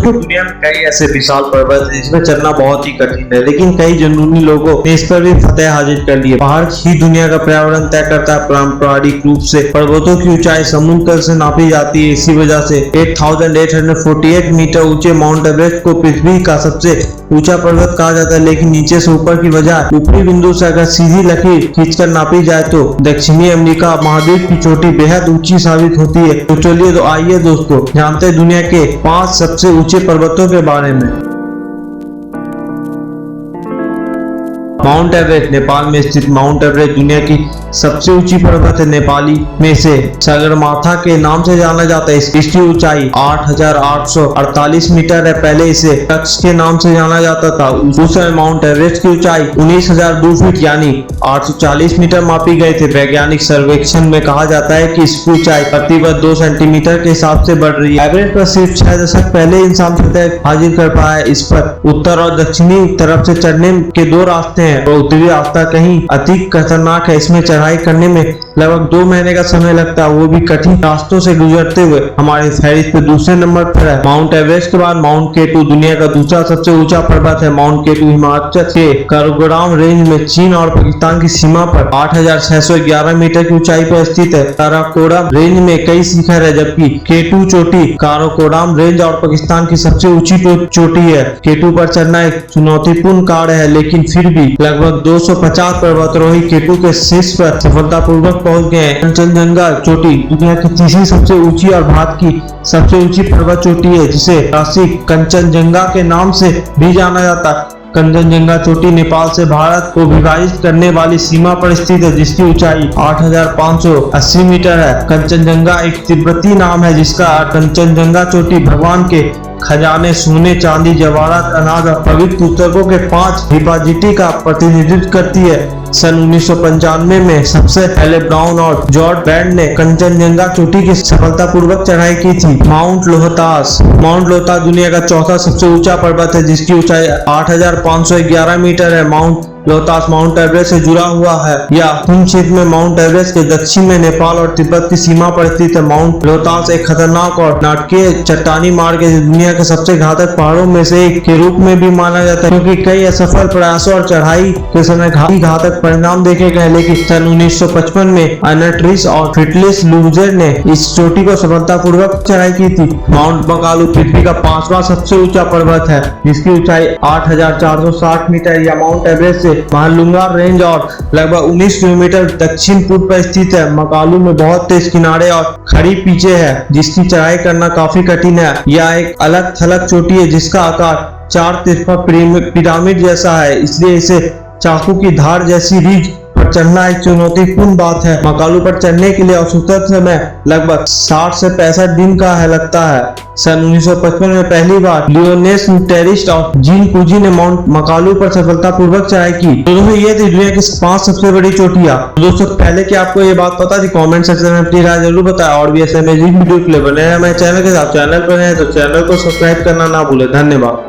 दोस्तों दुनिया में कई ऐसे विशाल पर्वत हैं जिसमें चढ़ना बहुत ही कठिन है, लेकिन कई जुनूनी लोगों ने इस पर भी फतेह हासिल कर ली है। पहाड़ ही दुनिया का पर्यावरण तय करता है। पारंपरिक रूप से पर्वतों की ऊंचाई समुद्र तल से नापी जाती है। इसी वजह से 8848 मीटर ऊंचे माउंट एवरेस्ट को पृथ्वी का सबसे ऊंचा पर्वत कहा जाता है। लेकिन नीचे से ऊपर की बजाय ऊपरी बिंदु से अगर सीधी लकीर खींचकर नापी जाए तो दक्षिणी अमेरिका महाद्वीप की चोटी बेहद ऊंची साबित होती है। तो चलिए तो आइए दोस्तों जानते हैं दुनिया के 5 सबसे ऊंचे पर्वतों के बारे में। माउंट एवरेस्ट नेपाल में स्थित माउंट एवरेस्ट दुनिया की सबसे ऊंची पर्वत है। नेपाली में से सगरमाथा के नाम से जाना जाता है। इसकी ऊंचाई 8848 मीटर है। पहले इसे तक्ष के नाम से जाना जाता था। उस समय माउंट एवरेस्ट की ऊंचाई 19,002 फीट यानी 840 मीटर मापी गए थे। वैज्ञानिक सर्वेक्षण में कहा जाता है कि इसकी ऊंचाई प्रतिवर्ष 2 सेंटीमीटर के हिसाब से बढ़ रही है। एवरेस्ट पर सिर्फ 6 दशक पहले इंसान फतेह हासिल कर पाया है। इस पर उत्तर और दक्षिणी तरफ से चढ़ने के 2 रास्ते हैं और उत्तरी रास्ता कहीं अधिक खतरनाक है। इसमें चढ़ाई करने में लगभग 2 महीने का समय लगता है, वो भी कठिन रास्तों से गुजरते हुए। हमारे फहरिस्त पे दूसरे नंबर पर है माउंट एवरेस्ट के बाद माउंट केटू। दुनिया का दूसरा सबसे ऊंचा पर्वत है। माउंट केटू हिमाचल के काराकोरम रेंज में चीन और पाकिस्तान की सीमा पर 8611 मीटर की ऊंचाई पर स्थित है। काराकोरम रेंज में कई शिखर है, जबकि केटू चोटी काराकोरम रेंज और पाकिस्तान की सबसे ऊंची चोटी है। केटू पर चढ़ना एक चुनौतीपूर्ण कार्य है, लेकिन फिर भी लगभग 250 पर्वतारोही केटू के शीर्ष पर सफलतापूर्वक पहुंच गए हैं। कंचनजंगा चोटी दुनिया की तीसरी सबसे ऊंची और भारत की सबसे ऊंची पर्वत चोटी है, जिसे क्लासिक कंचनजंगा के नाम से भी जाना जाता है। कंचनजंगा चोटी नेपाल से भारत को विभाजित करने वाली सीमा पर स्थित है, जिसकी ऊंचाई 8580 मीटर है। कंचनजंगा एक तिब्बती नाम है, जिसका कंचनजंगा चोटी भगवान के खजाने सोने, चांदी, जवाहरात, अनाज और पवित्र पुस्तकों के 5 हिफाजती का प्रतिनिधित्व करती है। सन 1995 में सबसे पहले ब्राउन और जॉर्ज बैंड ने कंचनजंगा चोटी की सफलतापूर्वक चढ़ाई की थी। माउंट लोहतास दुनिया का चौथा सबसे ऊंचा पर्वत है, जिसकी ऊंचाई 8511 मीटर है। माउंट लोहतास माउंट एवरेस्ट से जुड़ा हुआ है। यह क्षेत्र में माउंट एवरेस्ट के दक्षिण में नेपाल और तिब्बत की सीमा पर स्थित है। माउंट लोहतास एक खतरनाक और नाटकीय चट्टानी मार्ग है, दुनिया के सबसे घातक पहाड़ों में से एक के रूप में भी माना जाता है, क्योंकि कई असफल प्रयासों और चढ़ाई के समय घातक परिणाम देखे गए। लेकिन सन 1955 में अनट्रिस और फिटलिस लूजर ने इस चोटी को सफलतापूर्वक चढ़ाई की थी। माउंट मकालू पृथ्वी का 5वां सबसे ऊंचा पर्वत है, जिसकी ऊंचाई 8460 मीटर या माउंट एवरेस्ट से महालुंगा रेंज और लगभग 19 किलोमीटर दक्षिण पूर्व पर स्थित है। मकालू में बहुत तेज किनारे और खड़ी पीछे है, जिसकी चढ़ाई करना काफी कठिन है। यह एक अलग थलग चोटी है, जिसका आकार 4 तिरपा पिरामिड जैसा है, इसलिए इसे चाकू की धार जैसी रीढ़ पर चढ़ना एक चुनौतीपूर्ण बात है। मकालू पर चढ़ने के लिए औसतन समय लगभग 60 से 65 दिन का लगता है। सन 1955 में पहली बार लियोनेस टेरिस्ट और जीन कुजी ने माउंट मकालू पर सफलतापूर्वक चढ़ाई की। दोस्तों ये थी दुनिया की 5 सबसे बड़ी चोटियां। दोस्तों पहले कि आपको ये बात पता थी, कमेंट सेक्शन में अपनी राय जरूर बताएं और भी ऐसे अमेजिंग वीडियो के लिए बने रहे हमारे चैनल के साथ। चैनल पर हैं तो चैनल को सब्सक्राइब करना ना भूलें। धन्यवाद।